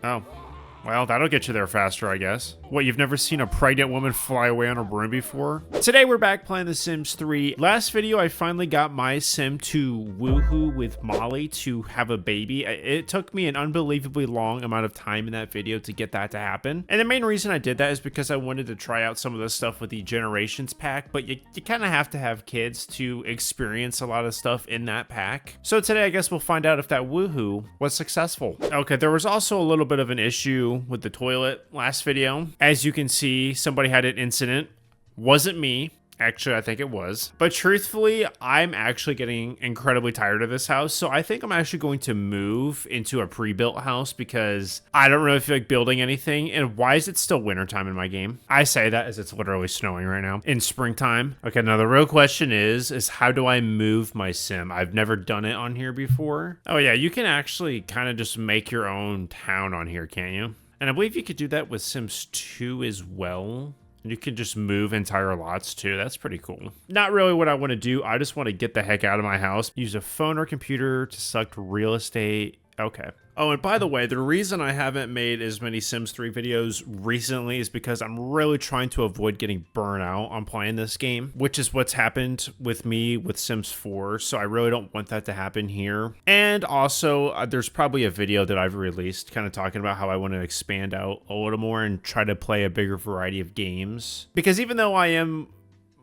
Oh. Well, that'll get you there faster, I guess. What, you've never seen a pregnant woman fly away on a broom before? Today we're back playing The Sims 3. Last video, I finally got my sim to woohoo with Molly to have a baby. It took me an unbelievably long amount of time in that video to get that to happen. And the main reason I did that is because I wanted to try out some of the stuff with the Generations pack, but you kind of have to have kids to experience a lot of stuff in that pack. So today, I guess we'll find out if that woohoo was successful. Okay, there was also a little bit of an issue with the toilet last video. As you can see, somebody had an incident. Wasn't me. Actually, I think it was. But truthfully, I'm actually getting incredibly tired of this house. So I think I'm actually going to move into a pre-built house because I don't really feel like building anything. And why is it still wintertime in my game? I say that as it's literally snowing right now in springtime. Okay, now the real question is how do I move my sim? I've never done it on here before. Oh yeah, you can actually kind of just make your own town on here, can't you? And I believe you could do that with Sims 2 as well. You can just move entire lots too. That's pretty cool. Not really what I want to do. I just want to get the heck out of my house. Use a phone or computer to select real estate. Okay. Oh, and by the way, the reason I haven't made as many Sims 3 videos recently is because I'm really trying to avoid getting burnt out on playing this game, which is what's happened with me with Sims 4. So I really don't want that to happen here. And also, there's probably a video that I've released kind of talking about how I want to expand out a little more and try to play a bigger variety of games. Because even though I am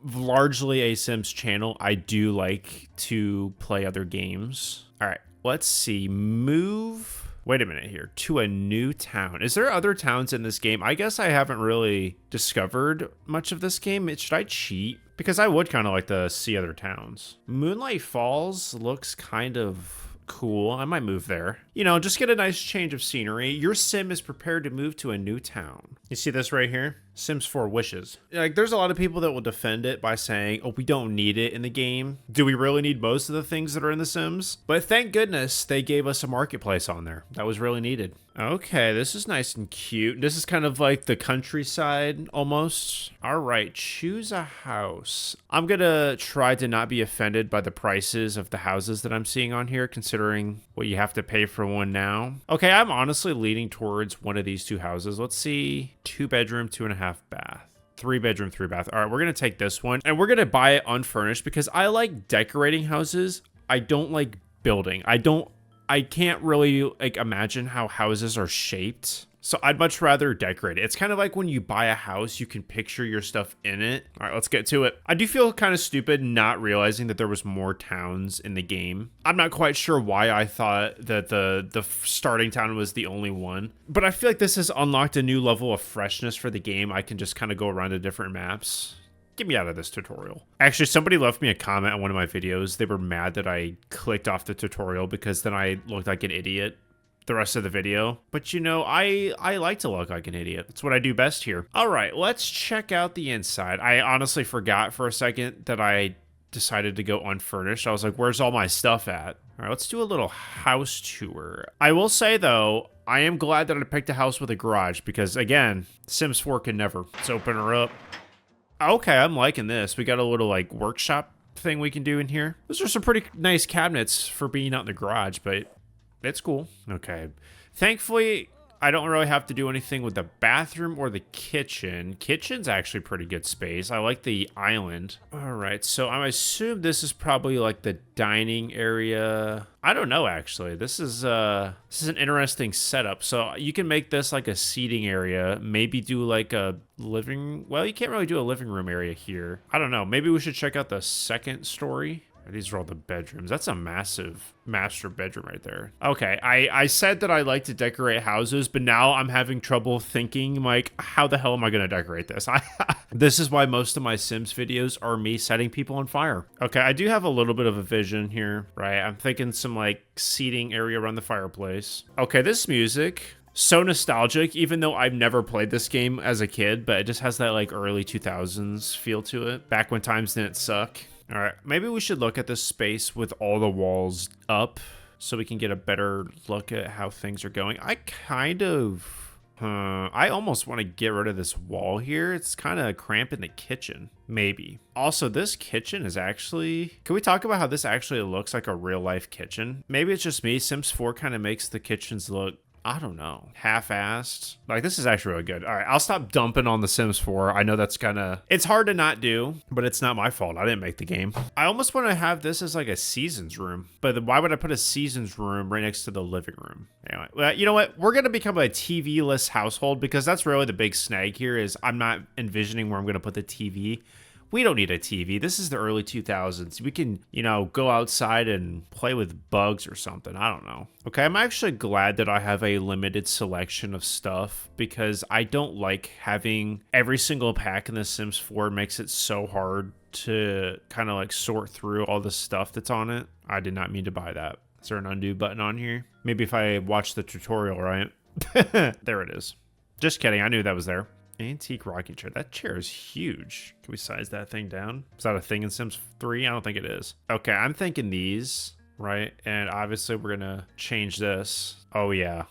largely a Sims channel, I do like to play other games. All right, let's see. Move. Wait a minute here. To a new town. Is there other towns in this game? I guess I haven't really discovered much of this game. Should I cheat? Because I would kind of like to see other towns. Moonlight Falls looks kind of cool. I might move there. You know, just get a nice change of scenery. Your sim is prepared to move to a new town. You see this right here? Sims 4 wishes. Like, there's a lot of people that will defend it by saying, oh, we don't need it in the game. Do we really need most of the things that are in the Sims? But thank goodness they gave us a marketplace on there. That was really needed. Okay, this is nice and cute. This is kind of like the countryside almost. All right, choose a house. I'm gonna try to not be offended by the prices of the houses that I'm seeing on here, considering what you have to pay for one now. Okay, I'm honestly leaning towards one of these two houses. Let's see, 2-bedroom, 2.5 bath. 3-bedroom, 3-bath. All right, we're gonna take this one and we're gonna buy it unfurnished because I like decorating houses. I don't like building. I can't really like imagine how houses are shaped. So I'd much rather decorate it. It's kind of like when you buy a house, you can picture your stuff in it. All right, let's get to it. I do feel kind of stupid not realizing that there was more towns in the game. I'm not quite sure why I thought that the starting town was the only one, but I feel like this has unlocked a new level of freshness for the game. I can just kind of go around to different maps. Get me out of this tutorial. Actually, somebody left me a comment on one of my videos. They were mad that I clicked off the tutorial because then I looked like an idiot the rest of the video. But you know, I like to look like an idiot. That's what I do best here. All right, let's check out the inside. I honestly forgot for a second that I decided to go unfurnished. I was like, where's all my stuff at? All right, let's do a little house tour. I will say though, I am glad that I picked a house with a garage because again, Sims 4 can never. Let's open her up. Okay, I'm liking this. We got a little like workshop thing we can do in here. Those are some pretty nice cabinets for being out in the garage, but it's cool. Okay. Thankfully, I don't really have to do anything with the bathroom or the kitchen. Kitchen's actually pretty good space. I like the island. All right, so I assume this is probably like the dining area. I don't know, actually. This is an interesting setup. So you can make this like a seating area. Maybe do like a living... Well, you can't really do a living room area here. I don't know. Maybe we should check out the second story. These are all the bedrooms. That's a massive master bedroom right there. Okay, I said that I like to decorate houses, but now I'm having trouble thinking, like, how the hell am I going to decorate this? This is why most of my Sims videos are me setting people on fire. Okay, I do have a little bit of a vision here, right? I'm thinking some, like, seating area around the fireplace. Okay, this music... so nostalgic, even though I've never played this game as a kid, but it just has that, like, early 2000s feel to it. Back when times didn't suck. All right, maybe we should look at this space with all the walls up so we can get a better look at how things are going. I almost want to get rid of this wall here. It's kind of cramping the kitchen, maybe. Also, this kitchen is actually... Can we talk about how this actually looks like a real life kitchen? Maybe it's just me. Sims 4 kind of makes the kitchens look I don't know, half-assed. Like, this is actually really good. All right, I'll stop dumping on The Sims 4. I know that's kind of, it's hard to not do, but it's not my fault. I didn't make the game. I almost want to have this as like a seasons room, but why would I put a seasons room right next to the living room? Anyway, well, you know what? We're going to become a TV-less household because that's really the big snag here is I'm not envisioning where I'm going to put the TV. We don't need a TV. This is the early 2000s. We can, you know, go outside and play with bugs or something. I don't know. Okay, I'm actually glad that I have a limited selection of stuff because I don't like having every single pack in The Sims 4. Makes it so hard to kind of like sort through all the stuff that's on it. I did not mean to buy that. Is there an undo button on here? Maybe if I watch the tutorial, right? There it is. Just kidding. I knew that was there. Antique rocking chair. That chair is huge. Can we size that thing down? Is that a thing in Sims 3? I don't think it is. Okay, I'm thinking these, right? And obviously we're gonna change this. Oh yeah.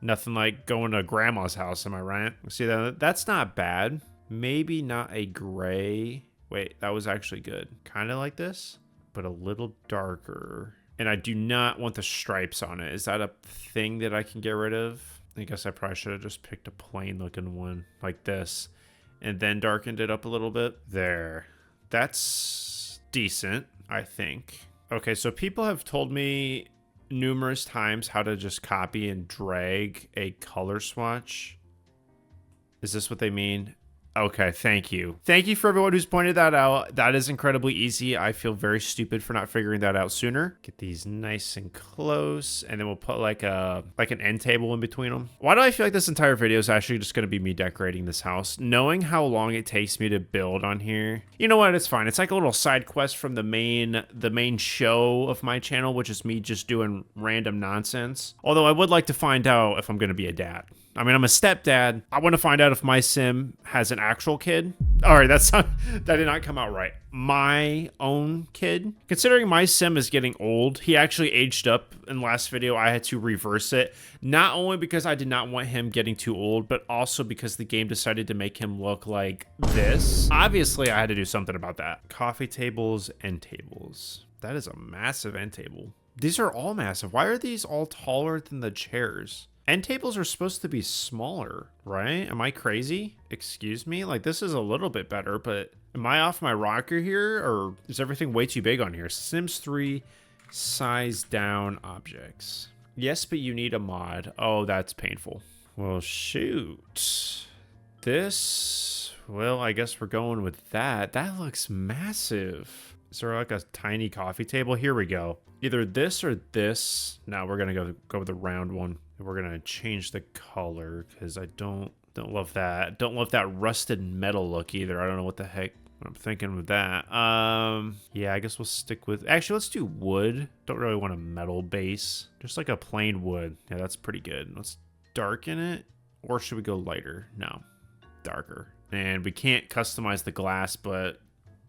Nothing like going to grandma's house, am I right? See that? That's not bad. Maybe not a gray. Wait, that was actually good. Kind of like this, but a little darker. And I do not want the stripes on it. Is that a thing that I can get rid of? I guess I probably should have just picked a plain looking one like this and then darkened it up a little bit. There. That's decent, I think. Okay, so people have told me numerous times how to just copy and drag a color swatch. Is this what they mean? Okay, thank you. Thank you for everyone who's pointed that out. That is incredibly easy. I feel very stupid for not figuring that out sooner. Get these nice and close, and then we'll put like an end table in between them. Why do I feel like this entire video is actually just going to be me decorating this house? Knowing how long it takes me to build on here. You know what? It's fine. It's like a little side quest from the main show of my channel, which is me just doing random nonsense. Although I would like to find out if I'm going to be a dad. I mean, I'm a stepdad. I want to find out if my sim has an actual kid. All right, that did not come out right. My own kid. Considering my sim is getting old, he actually aged up in the last video. I had to reverse it. Not only because I did not want him getting too old, but also because the game decided to make him look like this. Obviously, I had to do something about that. Coffee tables, end tables. That is a massive end table. These are all massive. Why are these all taller than the chairs? End tables are supposed to be smaller, right? Am I crazy? Excuse me? Like, this is a little bit better, but am I off my rocker here, or is everything way too big on here? Sims 3 size down objects. Yes, but you need a mod. Oh, that's painful. Well, shoot. This, well, I guess we're going with that. That looks massive. Is there like a tiny coffee table? Here we go. Either this or this. No, we're gonna go with the round one. We're gonna change the color because I don't love that. Don't love that rusted metal look either. I don't know what the heck I'm thinking with that. Yeah, I guess we'll stick with, actually, let's do wood. Don't really want a metal base. Just like a plain wood. Yeah, that's pretty good. Let's darken it, or should we go lighter? No, darker. And we can't customize the glass, but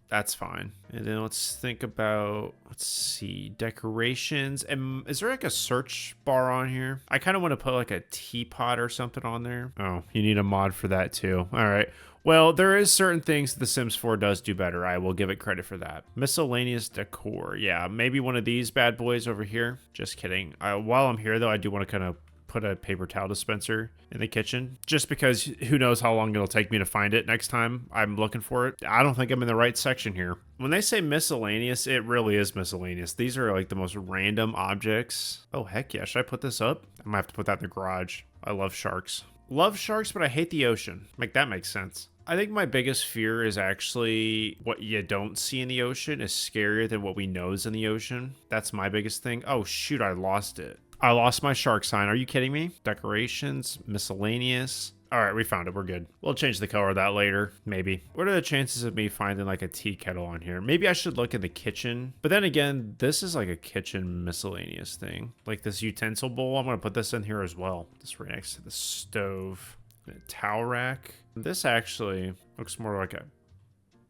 that's fine. And then let's think about, let's see, decorations. And is there like a search bar on here? I kind of want to put like a teapot or something on there. Oh, you need a mod for that too. All right. Well, there is certain things The Sims 4 does do better. I will give it credit for that. Miscellaneous decor. Yeah, maybe one of these bad boys over here. Just kidding. While I'm here though, I do want to kind of put a paper towel dispenser in the kitchen just because who knows how long it'll take me to find it next time I'm looking for it. I don't think I'm in the right section here. When they say miscellaneous, it really is miscellaneous. These are like the most random objects. Oh, heck yeah. Should I put this up? I might have to put that in the garage. I love sharks. Love sharks, but I hate the ocean. Like, that makes sense. I think my biggest fear is actually what you don't see in the ocean is scarier than what we know is in the ocean. That's my biggest thing. Oh, shoot, I lost it. I lost my shark sign. Are you kidding me? Decorations, miscellaneous. All right, we found it. We're good. We'll change the color of that later, maybe. What are the chances of me finding like a tea kettle on here? Maybe I should look in the kitchen. But then again, this is like a kitchen miscellaneous thing. Like this utensil bowl, I'm going to put this in here as well. Just right next to the stove. A towel rack. This actually looks more like a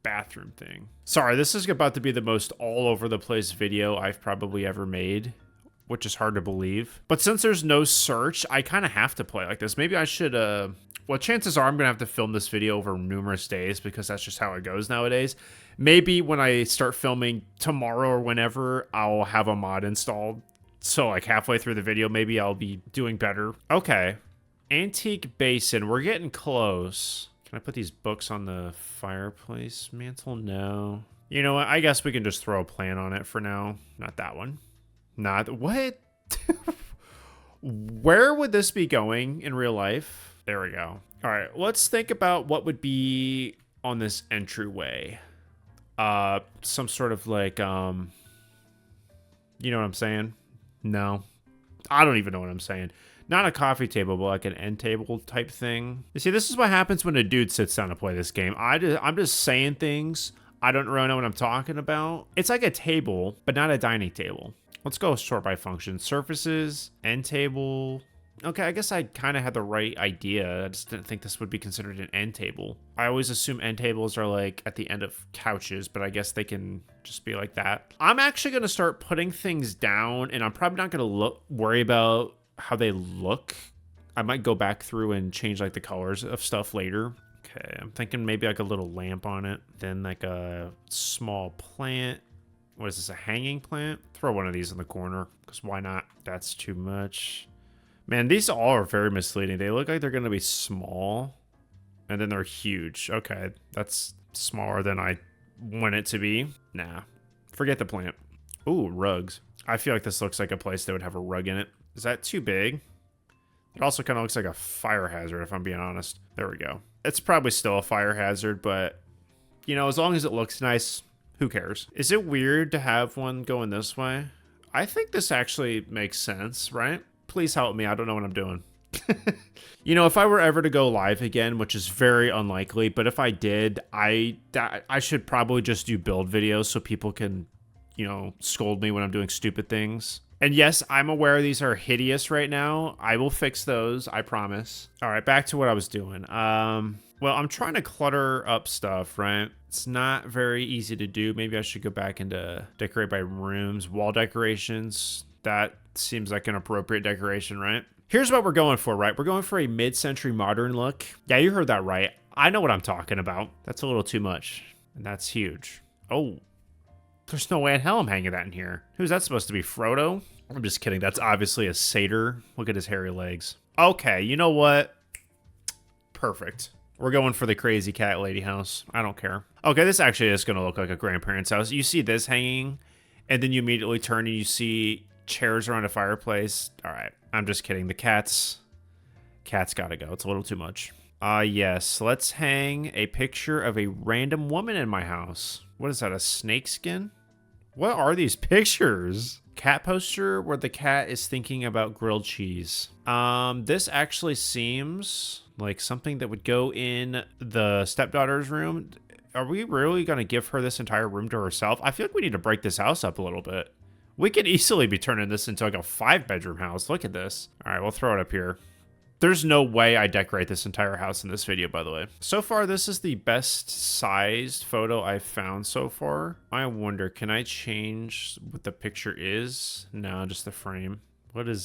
bathroom thing. Sorry, this is about to be the most all over the place video I've probably ever made, which is hard to believe. But since there's no search, I kind of have to play like this. Maybe I should, well, chances are I'm going to have to film this video over numerous days because that's just how it goes nowadays. Maybe when I start filming tomorrow or whenever, I'll have a mod installed So like halfway through the video, maybe I'll be doing better. Okay. Antique basin. We're getting close. Can I put these books on the fireplace mantle? No. You know what? I guess we can just throw a plant on it for now. Not that one. Not what? Where would this be going in real life? There we go. All right, let's think about what would be on this entryway. Some sort of like, you know what I'm saying? No, I don't even know what I'm saying. Not a coffee table, but like an end table type thing. You see, this is what happens when a dude sits down to play this game. I'm just saying things. I don't really know what I'm talking about. It's like a table, but not a dining table. Let's go sort by function. Surfaces, end table. Okay, I guess I kind of had the right idea. I just didn't think this would be considered an end table. I always assume end tables are like at the end of couches, but I guess they can just be like that. I'm actually going to start putting things down, and I'm probably not going to worry about how they look. I might go back through and change like the colors of stuff later. Okay, I'm thinking maybe like a little lamp on it, then like a small plant. What is this, a hanging plant? Throw one of these in the corner, because why not? That's too much. Man, these all are very misleading. They look like they're going to be small, and then they're huge. Okay, that's smaller than I want it to be. Nah, forget the plant. Ooh, rugs. I feel like this looks like a place that would have a rug in it. Is that too big? It also kind of looks like a fire hazard, if I'm being honest. There we go. It's probably still a fire hazard, but, you know, as long as it looks nice, who cares? Is it weird to have one going this way? I think this actually makes sense, right? Please help me. I don't know what I'm doing. You know, if I were ever to go live again, which is very unlikely, but if I did, I should probably just do build videos so people can, you know, scold me when I'm doing stupid things. And yes, I'm aware these are hideous right now. I will fix those, I promise. All right, back to what I was doing. Well, I'm trying to clutter up stuff, right? It's not very easy to do. Maybe I should go back into decorate by rooms, wall decorations. That seems like an appropriate decoration, right? Here's what we're going for, right? We're going for a mid-century modern look. Yeah, you heard that right. I know what I'm talking about. That's a little too much, and that's huge. Oh, there's no way in hell I'm hanging that in here. Who's that supposed to be, Frodo? I'm just kidding. That's obviously a satyr. Look at his hairy legs. Okay, you know what? Perfect. We're going for the crazy cat lady house. I don't care. Okay, this actually is going to look like a grandparent's house. You see this hanging, and then you immediately turn and you see chairs around a fireplace. All right, I'm just kidding. The cat's gotta go. It's a little too much. Yes, let's hang a picture of a random woman in my house. What is that, a snake skin? What are these pictures? Cat poster where the cat is thinking about grilled cheese. This actually seems like something that would go in the stepdaughter's room. Are we really gonna give her this entire room to herself? I feel like we need to break this house up a little bit. We could easily be turning this into like a 5-bedroom house. Look at this. All right, we'll throw it up here. There's no way I decorate this entire house in this video, by the way. So far, this is the best sized photo I've found so far. I wonder, can I change what the picture is? No, just the frame. What's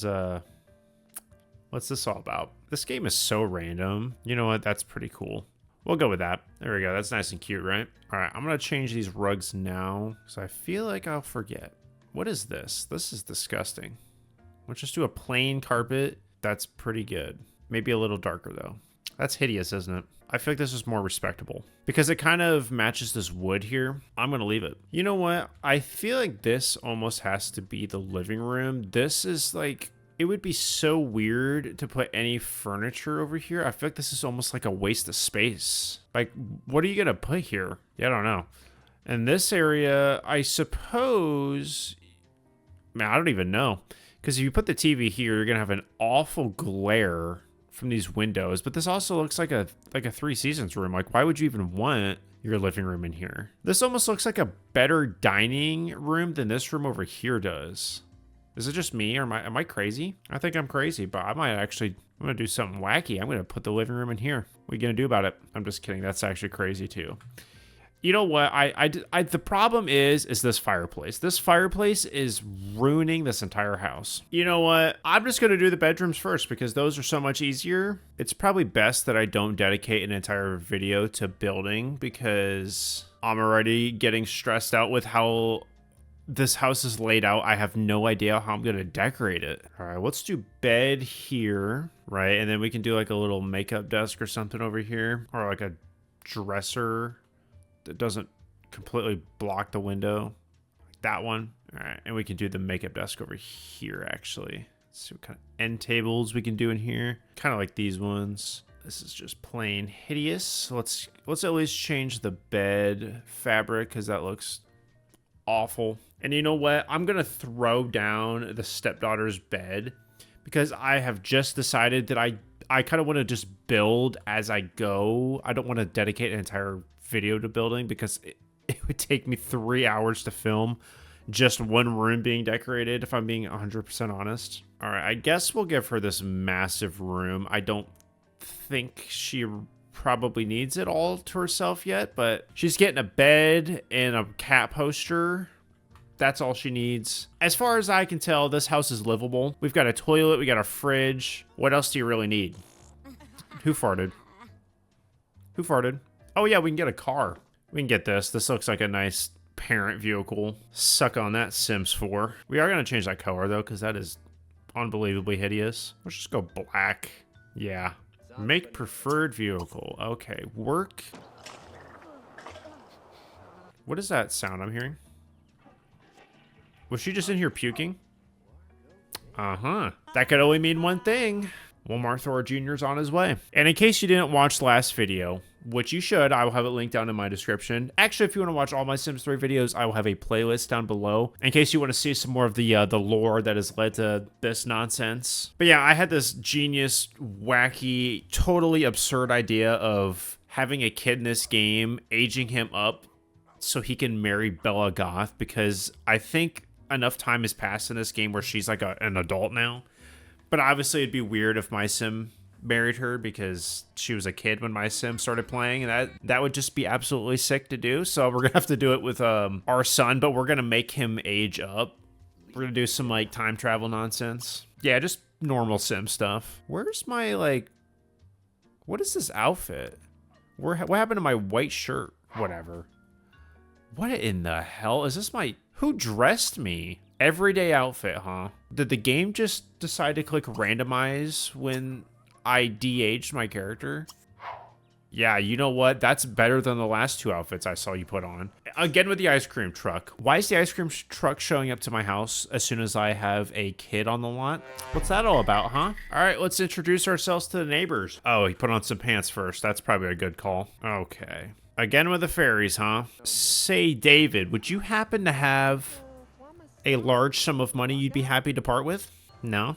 this all about? This game is so random. You know what? That's pretty cool. We'll go with that. There we go. That's nice and cute, right? All right, I'm gonna change these rugs now because I feel like I'll forget. What is this? This is disgusting. Let's just do a plain carpet. That's pretty good. Maybe a little darker though. That's hideous, isn't it? I feel like this is more respectable because it kind of matches this wood here. I'm going to leave it. You know what? I feel like this almost has to be the living room. This is like, it would be so weird to put any furniture over here. I feel like this is almost like a waste of space. Like, what are you going to put here? Yeah, I don't know. And this area, I suppose, man, I don't even know. Because if you put the TV here, you're going to have an awful glare from these windows. But this also looks like a 3 Seasons room. Like, why would you even want your living room in here? This almost looks like a better dining room than this room over here does. Is it just me, or am I crazy? I think I'm crazy, but I'm going to do something wacky. I'm going to put the living room in here. What are you going to do about it? I'm just kidding. That's actually crazy too. You know what? The problem is this fireplace. This fireplace is ruining this entire house. You know what? I'm just going to do the bedrooms first because those are so much easier. It's probably best that I don't dedicate an entire video to building because I'm already getting stressed out with how this house is laid out, I have no idea how I'm gonna decorate it. All right, let's do bed here, right? And then we can do like a little makeup desk or something over here, or like a dresser that doesn't completely block the window, like that one. All right, and we can do the makeup desk over here, actually. Let's see what kind of end tables we can do in here. Kind of like these ones. This is just plain hideous. Let's at least change the bed fabric because that looks awful. And you know what? I'm gonna throw down the stepdaughter's bed because I have just decided that I kind of want to just build as I go. I don't want to dedicate an entire video to building because it would take me 3 hours to film just one room being decorated, if I'm being 100% honest. All right, I guess we'll give her this massive room. I don't think she probably needs it all to herself yet, but she's getting a bed and a cat poster. That's all she needs. As far as I can tell, this house is livable. We've got a toilet, we got a fridge. What else do you really need? Who farted? Who farted? Oh yeah, we can get a car. We can get this. This looks like a nice parent vehicle. Suck on that, Sims 4. We are gonna change that color though, because that is unbelievably hideous. Let's just go black. Yeah. Make preferred vehicle. Okay, work. What is that sound I'm hearing? Was she just in here puking? Uh-huh. That could only mean one thing. Walmart Thor Jr.'s on his way. And in case you didn't watch the last video, which you should, I will have it linked down in my description. Actually, if you want to watch all my Sims 3 videos, I will have a playlist down below in case you want to see some more of the lore that has led to this nonsense. But yeah, I had this genius, wacky, totally absurd idea of having a kid in this game, aging him up so he can marry Bella Goth, because I think enough time has passed in this game where she's like an adult now. But obviously it'd be weird if my sim married her because she was a kid when my sim started playing, and that would just be absolutely sick to do. So we're gonna have to do it with our son, but we're gonna make him age up. We're gonna do some like time travel nonsense. Yeah, just normal sim stuff. Where's my like, what is this outfit? What happened to my white shirt? Whatever. What in the hell is this? Who dressed me? Everyday outfit, huh? Did the game just decide to click randomize when I de-aged my character? Yeah, you know what? That's better than the last two outfits I saw you put on. Again with the ice cream truck. Why is the ice cream truck showing up to my house as soon as I have a kid on the lot? What's that all about, huh? All right, let's introduce ourselves to the neighbors. Oh, he put on some pants first. That's probably a good call. Okay. Again with the fairies, huh? Say, David, would you happen to have a large sum of money you'd be happy to part with? No?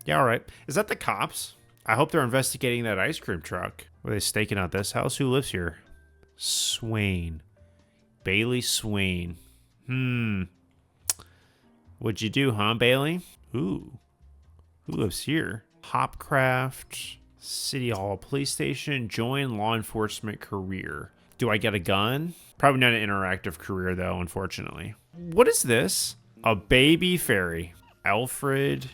Yeah, all right. Is that the cops? I hope they're investigating that ice cream truck. Were they staking out this house? Who lives here? Swain. Bailey Swain. What'd you do, huh, Bailey? Ooh. Who lives here? Hopcraft. City Hall. Police station. Join law enforcement career. Do I get a gun? Probably not an interactive career, though, unfortunately. What is this? A baby fairy. Alfred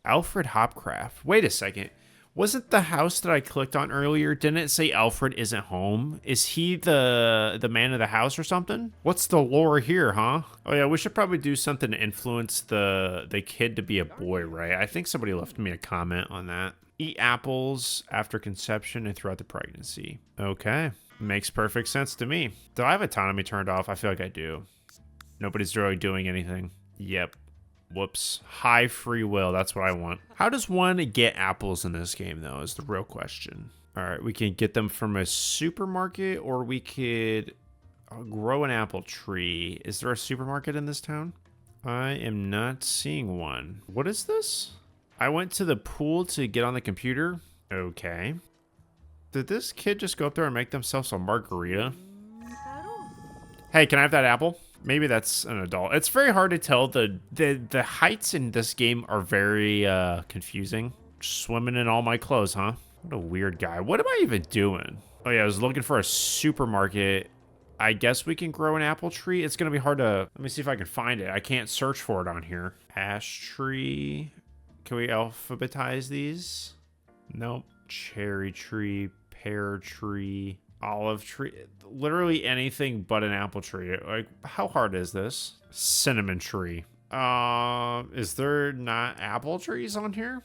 Hopcraft. Wait a second. Wasn't the house that I clicked on earlier, didn't it say Alfred isn't home? Is he the man of the house or something? What's the lore here, huh? Oh yeah, we should probably do something to influence the kid to be a boy, right? I think somebody left me a comment on that. Eat apples after conception and throughout the pregnancy. Okay. Makes perfect sense to me. Do I have autonomy turned off? I feel like I do. Nobody's really doing anything. Yep. Whoops. High free will. That's what I want. How does one get apples in this game, though, is the real question. All right. We can get them from a supermarket, or we could grow an apple tree. Is there a supermarket in this town? I am not seeing one. What is this? I went to the pool to get on the computer. Okay. Did this kid just go up there and make themselves a margarita? Hey, can I have that apple? Maybe that's an adult. It's very hard to tell. The heights in this game are very confusing. Swimming in all my clothes, huh? What a weird guy. What am I even doing? Oh yeah, I was looking for a supermarket. I guess we can grow an apple tree. It's gonna be hard to, let me see if I can find it. I can't search for it on here. Ash tree. Can we alphabetize these? Nope. Cherry tree, pear tree, Olive tree. Literally anything but an apple tree. Like, how hard is this? Cinnamon tree. Is there not apple trees on here?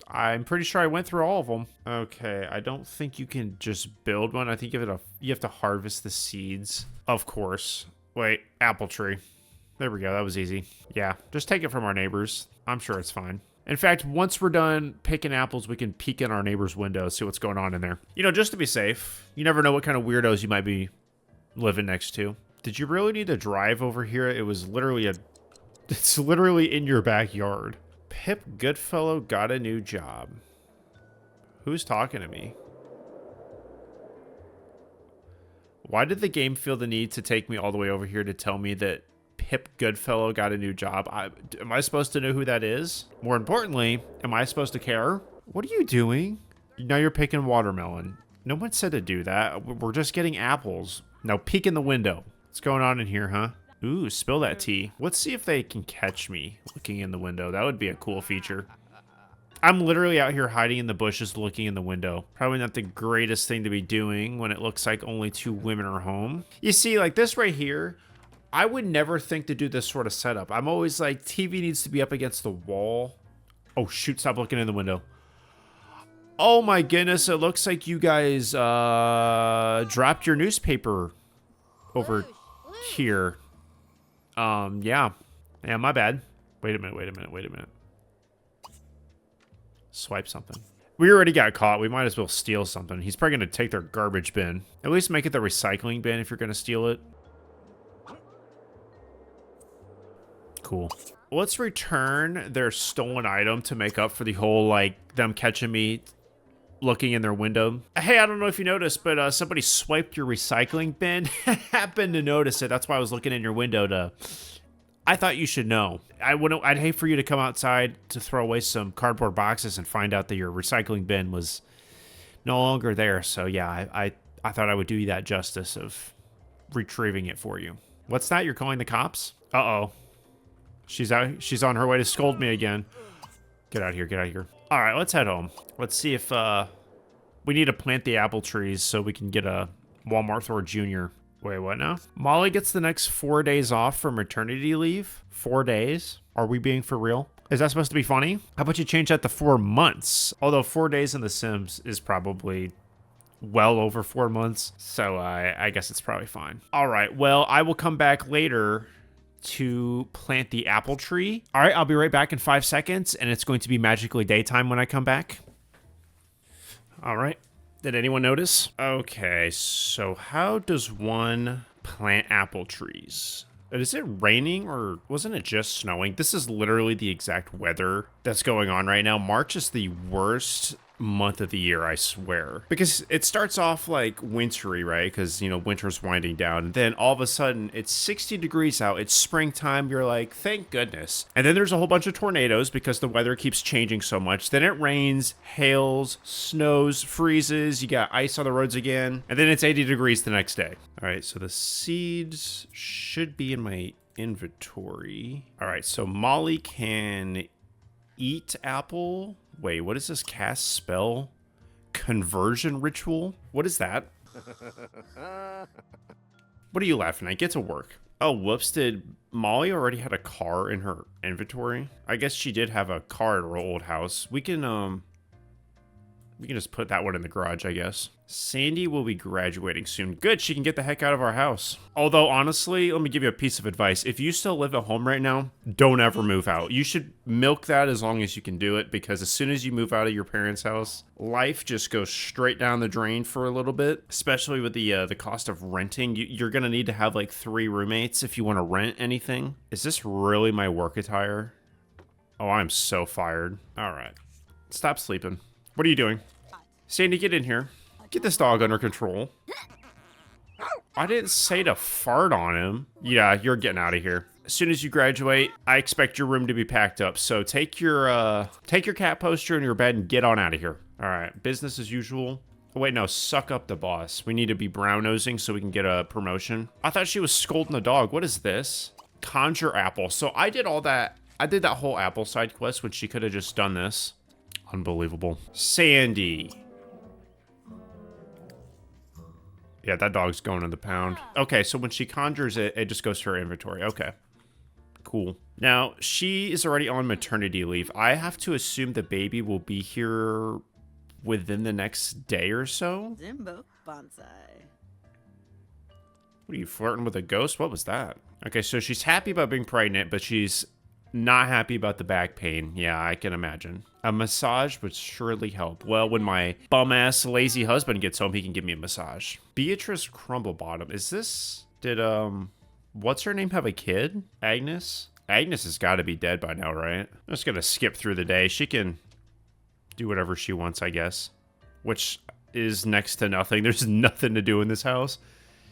I'm pretty sure I went through all of them. Okay, I don't think you can just build one. I think you have to harvest the seeds. Of course. Wait, apple tree. There we go. That was easy. Yeah, just take it from our neighbors. I'm sure it's fine. In fact, once we're done picking apples, we can peek in our neighbor's window, see what's going on in there. You know, just to be safe. You never know what kind of weirdos you might be living next to. Did you really need to drive over here? It was literally it's literally in your backyard. Pip Goodfellow got a new job. Who's talking to me? Why did the game feel the need to take me all the way over here to tell me that Pip Goodfellow got a new job? Am I supposed to know who that is? More importantly, am I supposed to care? What are you doing? Now you're picking watermelon. No one said to do that. We're just getting apples. Now peek in the window. What's going on in here, huh? Ooh, spill that tea. Let's see if they can catch me looking in the window. That would be a cool feature. I'm literally out here hiding in the bushes looking in the window. Probably not the greatest thing to be doing when it looks like only 2 women are home. You see, like this right here, I would never think to do this sort of setup. I'm always like, TV needs to be up against the wall. Oh shoot, stop looking in the window. Oh my goodness, it looks like you guys dropped your newspaper over here. Yeah, my bad. Wait a minute. Swipe something. We already got caught. We might as well steal something. He's probably going to take their garbage bin. At least make it the recycling bin if you're going to steal it. Cool. Let's return their stolen item to make up for the whole, like, them catching me looking in their window. Hey, I don't know if you noticed, but somebody swiped your recycling bin. Happened to notice it. That's why I was looking in your window to... I thought you should know. I'd hate for you to come outside to throw away some cardboard boxes and find out that your recycling bin was no longer there. So yeah, I thought I would do you that justice of retrieving it for you. What's that? You're calling the cops? Uh-oh. She's on her way to scold me again. Get out of here, get out of here. All right, let's head home. Let's see if we need to plant the apple trees so we can get a Walmart Thor Jr. Wait, what now? Molly gets the next 4 days off from maternity leave. 4 days? Are we being for real? Is that supposed to be funny? How about you change that to 4 months? Although 4 days in The Sims is probably well over 4 months. So I guess it's probably fine. All right, well, I will come back later to plant the apple tree. All right, I'll be right back in 5 seconds, and it's going to be magically daytime when I come back. All right. Did anyone notice? Okay, so how does one plant apple trees? Is it raining or wasn't it just snowing? This is literally the exact weather that's going on right now. March is the worst month of the year, I swear. Because it starts off like wintry, right? Because, you know, winter's winding down. And then all of a sudden, it's 60 degrees out. It's springtime. You're like, thank goodness. And then there's a whole bunch of tornadoes because the weather keeps changing so much. Then it rains, hails, snows, freezes. You got ice on the roads again. And then it's 80 degrees the next day. All right, so the seeds should be in my inventory. All right, so Molly can eat apple. Wait, what is this cast spell? Conversion ritual? What is that? What are you laughing at? Get to work. Oh, whoops, did Molly already had a car in her inventory? I guess she did have a car at her old house. We can just put that one in the garage, I guess. Sandy will be graduating soon. Good, she can get the heck out of our house. Although, honestly, let me give you a piece of advice. If you still live at home right now, don't ever move out. You should milk that as long as you can do it, because as soon as you move out of your parents' house, life just goes straight down the drain for a little bit, especially with the cost of renting. You're going to need to have like 3 roommates if you want to rent anything. Is this really my work attire? Oh, I'm so fired. All right. Stop sleeping. What are you doing? Sandy, get in here. Get this dog under control. I didn't say to fart on him. Yeah, you're getting out of here. As soon as you graduate, I expect your room to be packed up. So take your cat poster in your bed and get on out of here. All right, business as usual. Oh, wait, no, suck up the boss. We need to be brown-nosing so we can get a promotion. I thought she was scolding the dog. What is this? Conjure apple. So I did all that. I did that whole apple side quest when she could have just done this. Unbelievable. Sandy. Yeah, that dog's going in the pound. Okay, so when she conjures it, it just goes to her inventory. Okay. Cool. Now, she is already on maternity leave. I have to assume the baby will be here within the next day or so. Zimbo bonsai. What are you, flirting with a ghost? What was that? Okay, so she's happy about being pregnant, but she's not happy about the back pain. Yeah, I can imagine. A massage would surely help. Well, when my bum-ass lazy husband gets home, he can give me a massage. Beatrice Crumblebottom. Is this... Did, what's her name have a kid? Agnes? Agnes has got to be dead by now, right? I'm just gonna skip through the day. She can do whatever she wants, I guess. Which is next to nothing. There's nothing to do in this house.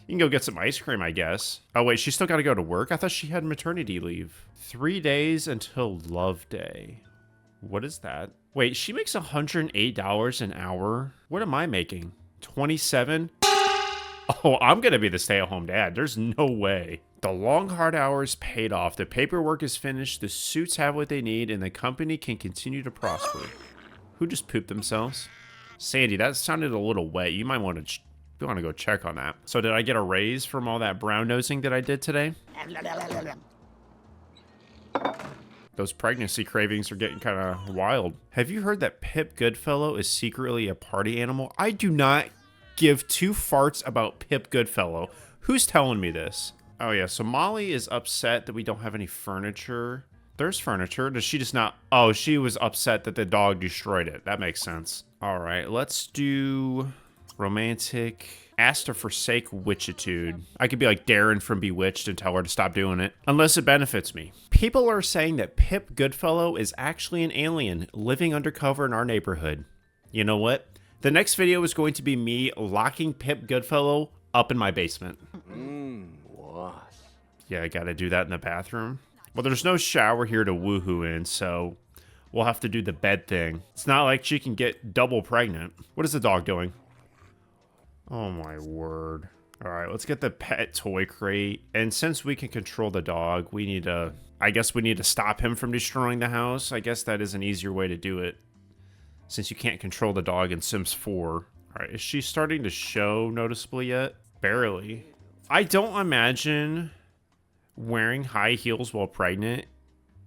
You can go get some ice cream, I guess. Oh, wait, she's still got to go to work? I thought she had maternity leave. 3 days until Love Day. What is that? Wait, she makes $108 an hour? What am I making? 27? Oh, I'm going to be the stay-at-home dad. There's no way. The long, hard hours paid off. The paperwork is finished. The suits have what they need, and the company can continue to prosper. Who just pooped themselves? Sandy, that sounded a little wet. You might want to... We want to go check on that. So did I get a raise from all that brown nosing that I did today? Those pregnancy cravings are getting kind of wild. Have you heard that Pip Goodfellow is secretly a party animal? I do not give two farts about Pip Goodfellow. Who's telling me this? Oh yeah, so Molly is upset that we don't have any furniture. There's furniture. Does she just not? Oh, she was upset that the dog destroyed it. That makes sense. All right, let's do... romantic. Asked to forsake witchitude. I could be like Darren from Bewitched and tell her to stop doing it. Unless it benefits me. People are saying that Pip Goodfellow is actually an alien living undercover in our neighborhood. You know what? The next video is going to be me locking Pip Goodfellow up in my basement. What? Yeah, I gotta do that in the bathroom. Well, there's no shower here to woohoo in, so we'll have to do the bed thing. It's not like she can get double pregnant. What is the dog doing? Oh my word. All right, let's get the pet toy crate. And since we can control the dog, we need to... I guess we need to stop him from destroying the house. I guess that is an easier way to do it, since you can't control the dog in Sims 4. All right, is she starting to show noticeably yet? Barely. I don't imagine wearing high heels while pregnant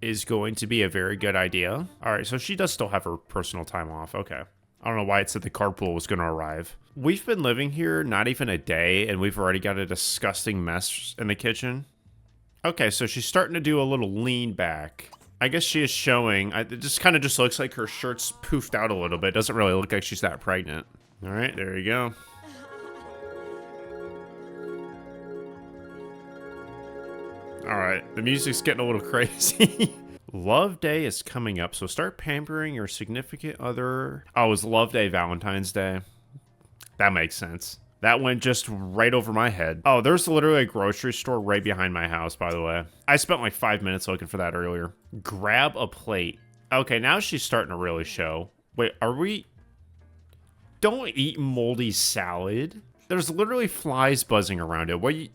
is going to be a very good idea. All right, so she does still have her personal time off. Okay. I don't know why it said the carpool was going to arrive. We've been living here not even a day, and we've already got a disgusting mess in the kitchen. Okay, so she's starting to do a little lean back. I guess she is showing. It just kind of just looks like her shirt's poofed out a little bit. Doesn't really look like she's that pregnant. All right, there you go. All right, the music's getting a little crazy. Love Day is coming up, so start pampering your significant other. Oh, it was Love Day, Valentine's Day. That makes sense. That went just right over my head. Oh, there's literally a grocery store right behind my house, by the way. I spent like 5 minutes looking for that earlier. Grab a plate. Okay, now she's starting to really show. Wait, are we... Don't eat moldy salad. There's literally flies buzzing around it. What you...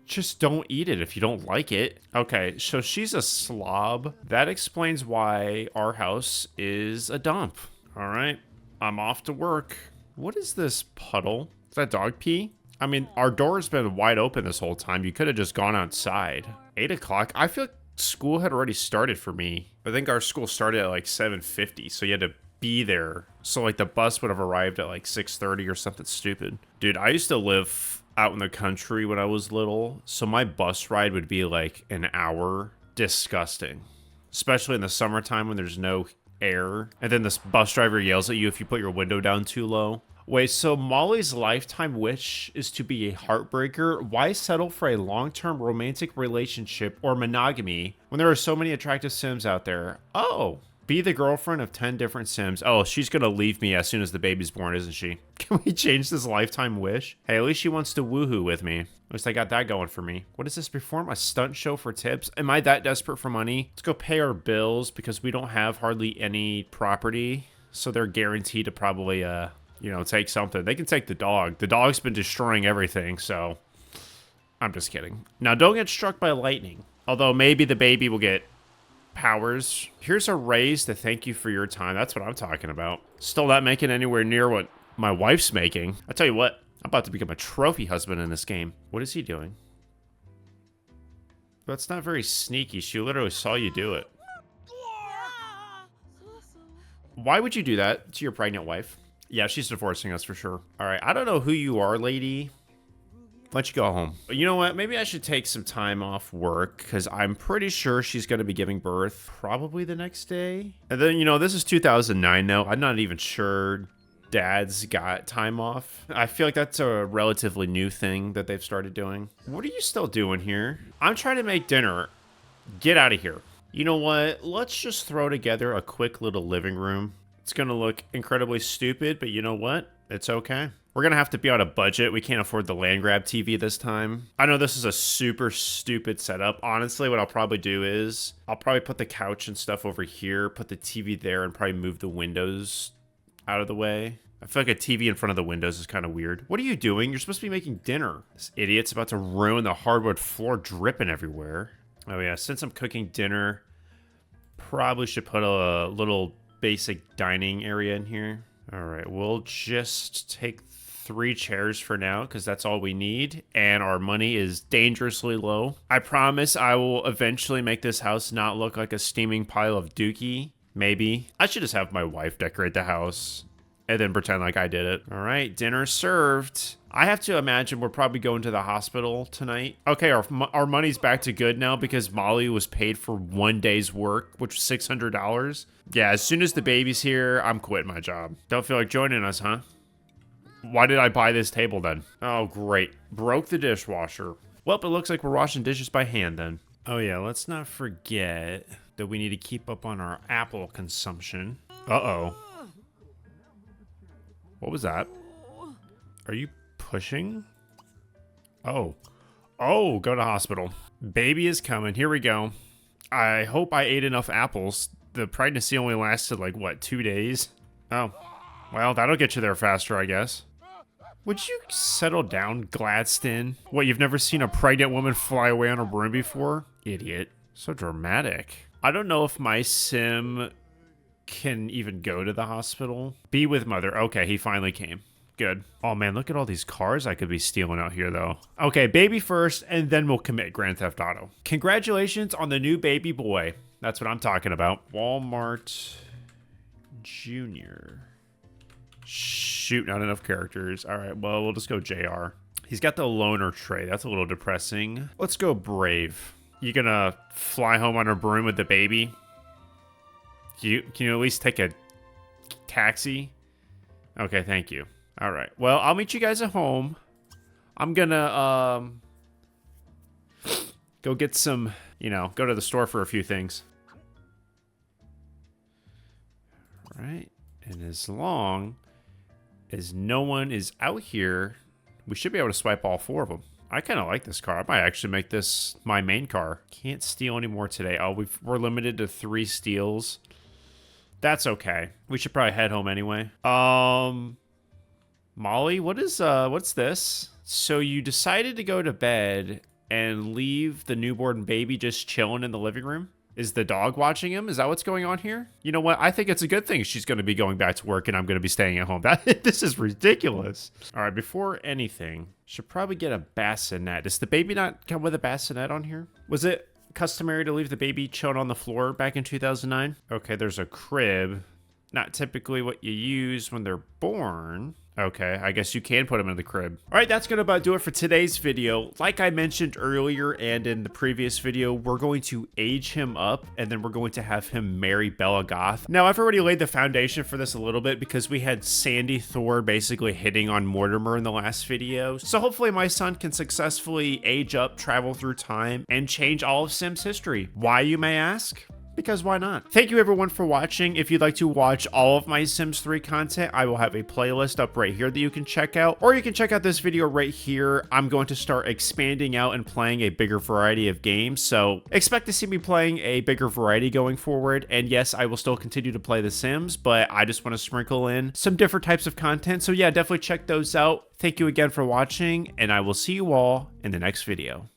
Just don't eat it if you don't like it. Okay, so she's a slob. That explains why our house is a dump. All right, I'm off to work. What is this puddle? Is that dog pee? I mean, our door's been wide open this whole time. You could have just gone outside. 8 o'clock? I feel like school had already started for me. I think our school started at like 7:50, so you had to be there. So like the bus would have arrived at like 6:30 or something stupid. Dude, I used to live out in the country when I was little, so my bus ride would be like an hour. Disgusting. Especially in the summertime when there's no air, and then this bus driver yells at you if you put your window down too low. Wait, so Molly's lifetime wish is to be a heartbreaker? Why settle for a long-term romantic relationship or monogamy when there are so many attractive Sims out there? Oh, be the girlfriend of 10 different Sims. Oh, she's gonna leave me as soon as the baby's born, isn't she? Can we change this lifetime wish? Hey, at least she wants to woohoo with me. At least I got that going for me. What is this? Perform a stunt show for tips? Am I that desperate for money? Let's go pay our bills because we don't have hardly any property. So they're guaranteed to probably, you know, take something. They can take the dog. The dog's been destroying everything, so I'm just kidding. Now, don't get struck by lightning. Although maybe the baby will get powers. Here's a raise to thank you for your time. That's what I'm talking about. Still not making anywhere near what my wife's making. I tell you what, I'm about to become a trophy husband in this game. What is he doing? That's not very sneaky. She literally saw you do it. Why would you do that to your pregnant wife? Yeah, she's divorcing us for sure. All right, I don't know who you are, lady. Why don't you go home? But you know what? Maybe I should take some time off work because I'm pretty sure she's going to be giving birth probably the next day. And then, you know, this is 2009 now. I'm not even sure dads got time off. I feel like that's a relatively new thing that they've started doing. What are you still doing here? I'm trying to make dinner. Get out of here. You know what? Let's just throw together a quick little living room. It's going to look incredibly stupid, but you know what? It's okay. We're going to have to be on a budget. We can't afford the land grab TV this time. I know this is a super stupid setup. Honestly, what I'll probably do is I'll probably put the couch and stuff over here, put the TV there, and probably move the windows out of the way. I feel like a TV in front of the windows is kind of weird. What are you doing? You're supposed to be making dinner. This idiot's about to ruin the hardwood floor, dripping everywhere. Oh yeah, since I'm cooking dinner, probably should put a little basic dining area in here. All right, we'll just take 3 chairs for now because that's all we need, and our money is dangerously low. I promise I will eventually make this house not look like a steaming pile of dookie. Maybe. I should just have my wife decorate the house and then pretend like I did it. All right, dinner served. I have to imagine we're probably going to the hospital tonight. Okay, our money's back to good now because Molly was paid for 1 day's work, which was $600. Yeah, as soon as the baby's here, I'm quitting my job. Don't feel like joining us, huh? Why did I buy this table then? Oh, great. Broke the dishwasher. Well, it looks like we're washing dishes by hand then. Oh yeah, let's not forget that we need to keep up on our apple consumption. Uh-oh. What was that? Are you pushing? Oh. Oh, go to hospital. Baby is coming. Here we go. I hope I ate enough apples. The pregnancy only lasted like, what, 2 days? Oh. Well, that'll get you there faster, I guess. Would you settle down, Gladstone? What, you've never seen a pregnant woman fly away on a broom before? Idiot. So dramatic. I don't know if my sim can even go to the hospital. Be with mother. Okay, he finally came. Good. Oh man, look at all these cars I could be stealing out here though. Okay, baby first, and then we'll commit Grand Theft Auto. Congratulations on the new baby boy. That's what I'm talking about. Walmart Junior. Shoot, not enough characters. All right, well, we'll just go JR. He's got the loner tray. That's a little depressing. Let's go Brave. You gonna fly home on a broom with the baby? Can you at least take a taxi? Okay, thank you. All right. Well, I'll meet you guys at home. I'm gonna go get some, you know, go to the store for a few things. All right. And as long as no one is out here, we should be able to swipe all 4 of them. I kind of like this car. I might actually make this my main car. Can't steal anymore today. Oh, we're limited to 3 steals. That's okay. We should probably head home anyway. Molly, what's this? So you decided to go to bed and leave the newborn baby just chilling in the living room? Is the dog watching him? Is that what's going on here? You know what? I think it's a good thing she's going to be going back to work and I'm going to be staying at home. This is ridiculous. All right, before anything, should probably get a bassinet. Does the baby not come with a bassinet on here? Was it customary to leave the baby chilling on the floor back in 2009? Okay, there's a crib. Not typically what you use when they're born. Okay, I guess you can put them in the crib. All right, that's gonna about do it for today's video. Like I mentioned earlier and in the previous video, we're going to age him up and then we're going to have him marry Bella Goth. Now, I've already laid the foundation for this a little bit because we had Sandy Thor basically hitting on Mortimer in the last video. So hopefully my son can successfully age up, travel through time, and change all of Sims history. Why, you may ask? Because why not? Thank you everyone for watching. If you'd like to watch all of my Sims 3 content, I will have a playlist up right here that you can check out, or you can check out this video right here. I'm going to start expanding out and playing a bigger variety of games, so expect to see me playing a bigger variety going forward. And yes, I will still continue to play The Sims, but I just want to sprinkle in some different types of content. So yeah, definitely check those out. Thank you again for watching, and I will see you all in the next video.